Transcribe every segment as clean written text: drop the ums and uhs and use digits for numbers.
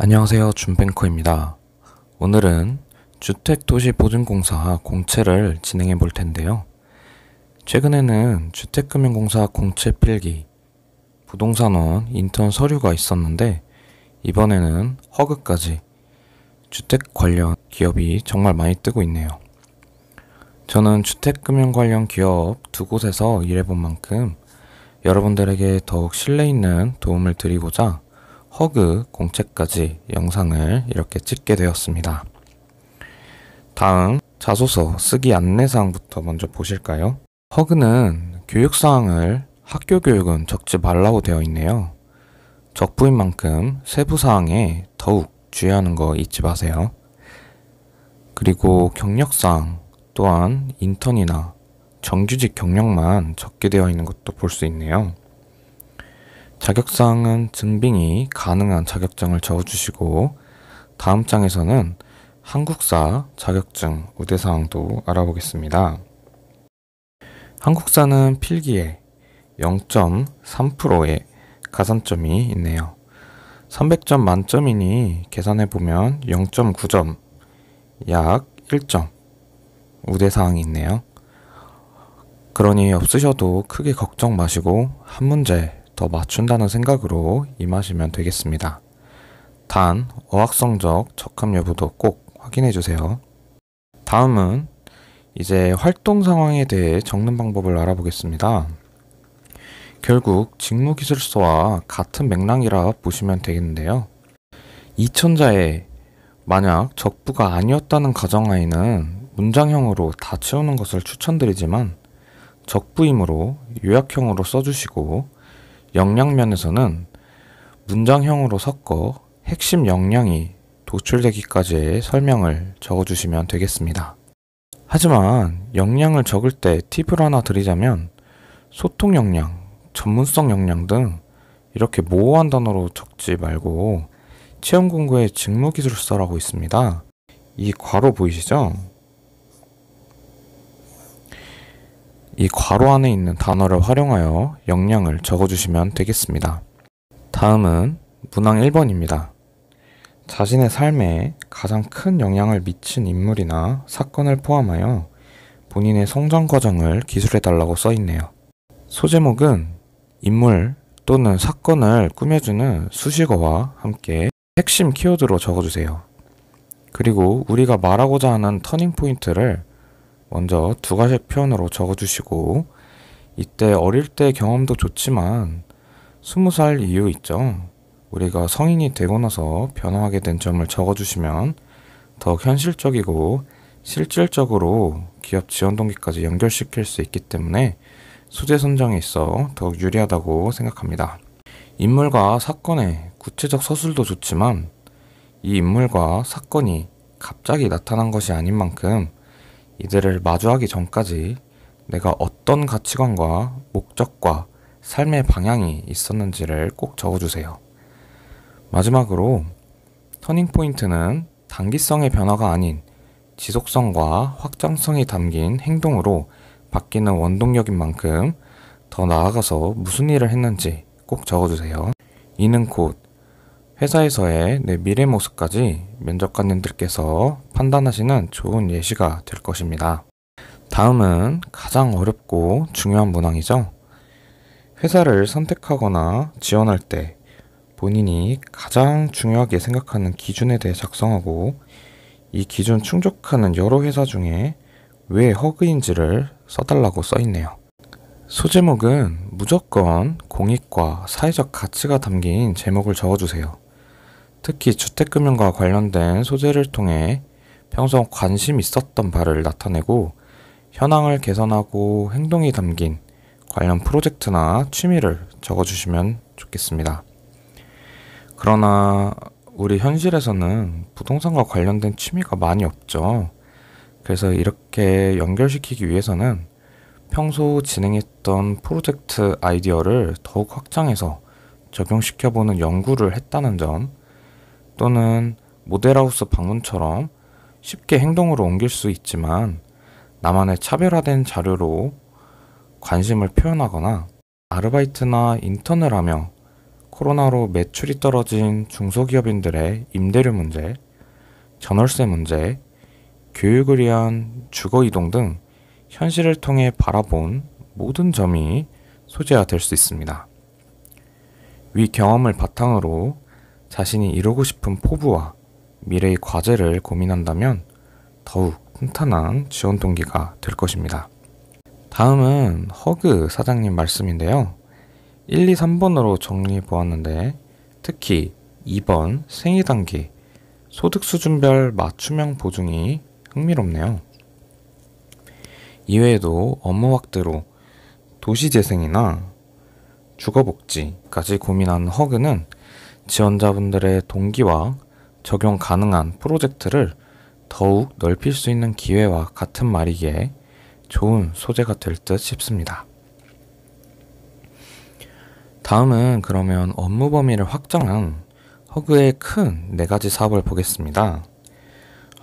안녕하세요. 준뱅커입니다. 오늘은 주택도시보증공사 공채를 진행해 볼 텐데요. 최근에는 주택금융공사 공채 필기, 부동산원 인턴 서류가 있었는데 이번에는 허그까지 주택 관련 기업이 정말 많이 뜨고 있네요. 저는 주택금융 관련 기업 두 곳에서 일해본 만큼 여러분들에게 더욱 신뢰 있는 도움을 드리고자 허그 공채까지 영상을 이렇게 찍게 되었습니다. 다음 자소서 쓰기 안내사항부터 먼저 보실까요? 허그는 교육사항을 학교 교육은 적지 말라고 되어 있네요. 적부인 만큼 세부사항에 더욱 주의하는 거 잊지 마세요. 그리고 경력사항 또한 인턴이나 정규직 경력만 적게 되어 있는 것도 볼 수 있네요. 자격사항은 증빙이 가능한 자격증을 적어주시고 다음 장에서는 한국사 자격증 우대사항도 알아보겠습니다. 한국사는 필기에 0.3%의 가산점이 있네요. 300점 만점이니 계산해보면 0.9점, 약 1점 우대사항이 있네요. 그러니 없으셔도 크게 걱정 마시고 한 문제 더 맞춘다는 생각으로 임하시면 되겠습니다. 단, 어학성적 적합 여부도 꼭 확인해 주세요. 다음은 이제 활동 상황에 대해 적는 방법을 알아보겠습니다. 결국 직무기술서와 같은 맥락이라 보시면 되겠는데요. 이천자에 만약 적부가 아니었다는 가정하에는 문장형으로 다 채우는 것을 추천드리지만 적부이므로 요약형으로 써주시고 역량면에서는 문장형으로 섞어 핵심 역량이 도출되기까지의 설명을 적어주시면 되겠습니다. 하지만 역량을 적을 때 팁을 하나 드리자면 소통 역량, 전문성 역량 등 이렇게 모호한 단어로 적지 말고 채용공고에 직무기술서라고 있습니다. 이 괄호 보이시죠? 이 괄호 안에 있는 단어를 활용하여 역량을 적어주시면 되겠습니다. 다음은 문항 1번입니다. 자신의 삶에 가장 큰 영향을 미친 인물이나 사건을 포함하여 본인의 성장 과정을 기술해달라고 써있네요. 소제목은 인물 또는 사건을 꾸며주는 수식어와 함께 핵심 키워드로 적어주세요. 그리고 우리가 말하고자 하는 터닝포인트를 먼저 두 가지 표현으로 적어주시고 이때 어릴 때 경험도 좋지만 20살 이후 있죠. 우리가 성인이 되고 나서 변화하게 된 점을 적어주시면 더욱 현실적이고 실질적으로 기업 지원 동기까지 연결시킬 수 있기 때문에 소재 선정에 있어 더욱 유리하다고 생각합니다. 인물과 사건의 구체적 서술도 좋지만 이 인물과 사건이 갑자기 나타난 것이 아닌 만큼 이들을 마주하기 전까지 내가 어떤 가치관과 목적과 삶의 방향이 있었는지를 꼭 적어주세요. 마지막으로 터닝포인트는 단기성의 변화가 아닌 지속성과 확장성이 담긴 행동으로 바뀌는 원동력인 만큼 더 나아가서 무슨 일을 했는지 꼭 적어주세요. 이는 곧 회사에서의 내 미래 모습까지 면접관님들께서 판단하시는 좋은 예시가 될 것입니다. 다음은 가장 어렵고 중요한 문항이죠. 회사를 선택하거나 지원할 때 본인이 가장 중요하게 생각하는 기준에 대해 작성하고 이 기준 충족하는 여러 회사 중에 왜 허그인지를 써달라고 써있네요. 소제목은 무조건 공익과 사회적 가치가 담긴 제목을 적어주세요. 특히 주택금융과 관련된 소재를 통해 평소 관심 있었던 바를 나타내고 현황을 개선하고 행동이 담긴 관련 프로젝트나 취미를 적어주시면 좋겠습니다. 그러나 우리 현실에서는 부동산과 관련된 취미가 많이 없죠. 그래서 이렇게 연결시키기 위해서는 평소 진행했던 프로젝트 아이디어를 더욱 확장해서 적용시켜보는 연구를 했다는 점, 또는 모델하우스 방문처럼 쉽게 행동으로 옮길 수 있지만 나만의 차별화된 자료로 관심을 표현하거나 아르바이트나 인턴을 하며 코로나로 매출이 떨어진 중소기업인들의 임대료 문제, 전월세 문제, 교육을 위한 주거 이동 등 현실을 통해 바라본 모든 점이 소재가 될 수 있습니다. 위 경험을 바탕으로 자신이 이루고 싶은 포부와 미래의 과제를 고민한다면 더욱 탄탄한 지원 동기가 될 것입니다. 다음은 허그 사장님 말씀인데요. 1, 2, 3번으로 정리해 보았는데 특히 2번 생애 단계 소득 수준별 맞춤형 보증이 흥미롭네요. 이외에도 업무 확대로 도시재생이나 주거복지까지 고민하는 허그는 지원자분들의 동기와 적용 가능한 프로젝트를 더욱 넓힐 수 있는 기회와 같은 말이기에 좋은 소재가 될 듯 싶습니다. 다음은 그러면 업무 범위를 확장한 허그의 큰 4가지 사업을 보겠습니다.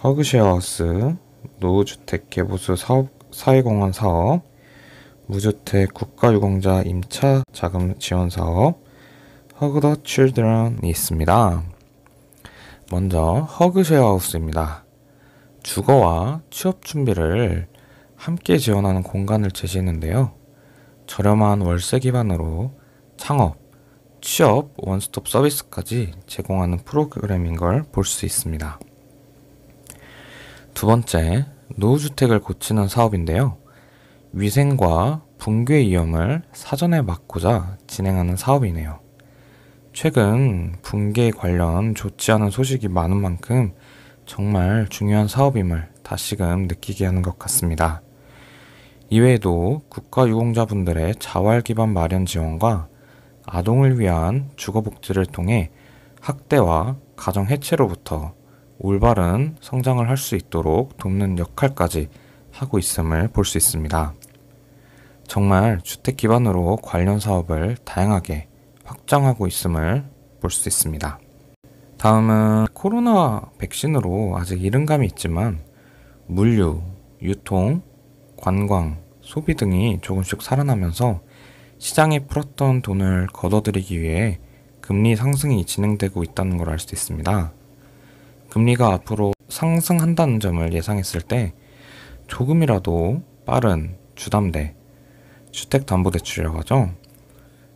허그 쉐어하우스, 노후주택 개보수 사업, 사회공헌 사업, 무주택 국가유공자 임차 자금 지원 사업, 허그 더 칠드런이 있습니다. 먼저 허그 쉐어하우스입니다. 주거와 취업 준비를 함께 지원하는 공간을 제시했는데요. 저렴한 월세 기반으로 창업, 취업, 원스톱 서비스까지 제공하는 프로그램인 걸 볼 수 있습니다. 두 번째, 노후주택을 고치는 사업인데요. 위생과 붕괴 위험을 사전에 막고자 진행하는 사업이네요. 최근 붕괴 관련 좋지 않은 소식이 많은 만큼 정말 중요한 사업임을 다시금 느끼게 하는 것 같습니다. 이외에도 국가유공자분들의 자활기반 마련 지원과 아동을 위한 주거복지를 통해 학대와 가정 해체로부터 올바른 성장을 할 수 있도록 돕는 역할까지 하고 있음을 볼 수 있습니다. 정말 주택 기반으로 관련 사업을 다양하게 확장하고 있음을 볼 수 있습니다. 다음은 코로나 백신으로 아직 이른감이 있지만 물류, 유통, 관광, 소비 등이 조금씩 살아나면서 시장에 풀었던 돈을 걷어들이기 위해 금리 상승이 진행되고 있다는 걸 알 수 있습니다. 금리가 앞으로 상승한다는 점을 예상했을 때 조금이라도 빠른 주담대, 주택담보대출이라고 하죠.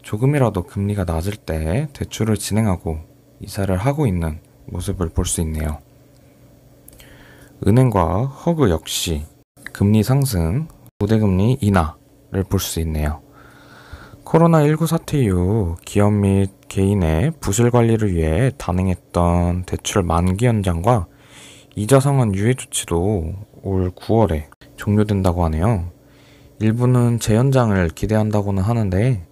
조금이라도 금리가 낮을 때 대출을 진행하고 이사를 하고 있는 모습을 볼 수 있네요. 은행과 허그 역시 금리 상승, 우대금리 인하를 볼 수 있네요. 코로나19 사태 이후 기업 및 개인의 부실 관리를 위해 단행했던 대출 만기 연장과 이자 상환 유예 조치도 올 9월에 종료된다고 하네요. 일부는 재연장을 기대한다고는 하는데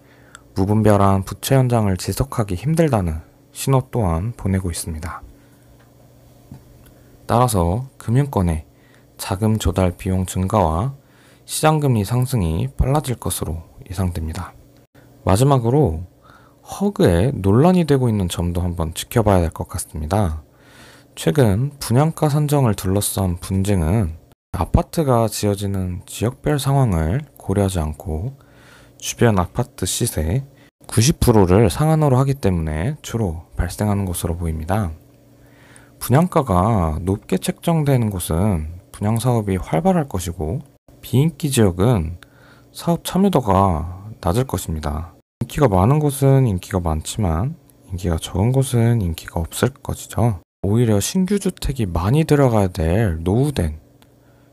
무분별한 부채 연장을 지속하기 힘들다는 신호 또한 보내고 있습니다. 따라서 금융권의 자금 조달 비용 증가와 시장금리 상승이 빨라질 것으로 예상됩니다. 마지막으로 허그에 논란이 되고 있는 점도 한번 지켜봐야 될 것 같습니다. 최근 분양가 산정을 둘러싼 분쟁은 아파트가 지어지는 지역별 상황을 고려하지 않고 주변 아파트 시세 90%를 상한으로 하기 때문에 주로 발생하는 것으로 보입니다. 분양가가 높게 책정되는 곳은 분양사업이 활발할 것이고 비인기 지역은 사업 참여도가 낮을 것입니다. 인기가 많은 곳은 인기가 많지만 인기가 적은 곳은 인기가 없을 것이죠. 오히려 신규 주택이 많이 들어가야 될 노후된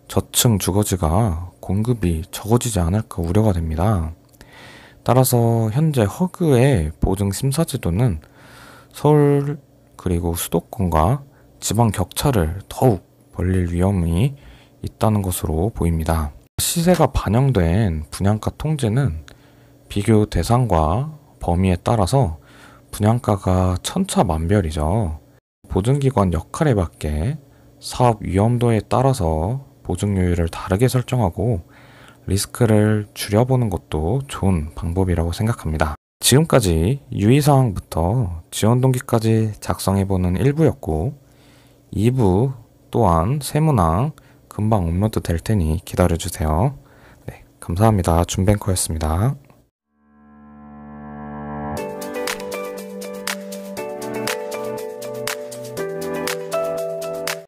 저층 주거지가 공급이 적어지지 않을까 우려가 됩니다. 따라서 현재 허그의 보증 심사 제도는 서울 그리고 수도권과 지방 격차를 더욱 벌릴 위험이 있다는 것으로 보입니다. 시세가 반영된 분양가 통제는 비교 대상과 범위에 따라서 분양가가 천차만별이죠. 보증기관 역할에 맞게 사업 위험도에 따라서 보증료율을 다르게 설정하고 리스크를 줄여보는 것도 좋은 방법이라고 생각합니다. 지금까지 유의사항부터 지원동기까지 작성해보는 1부였고 2부 또한 세문항 금방 업로드 될 테니 기다려주세요. 네, 감사합니다. 준뱅커였습니다.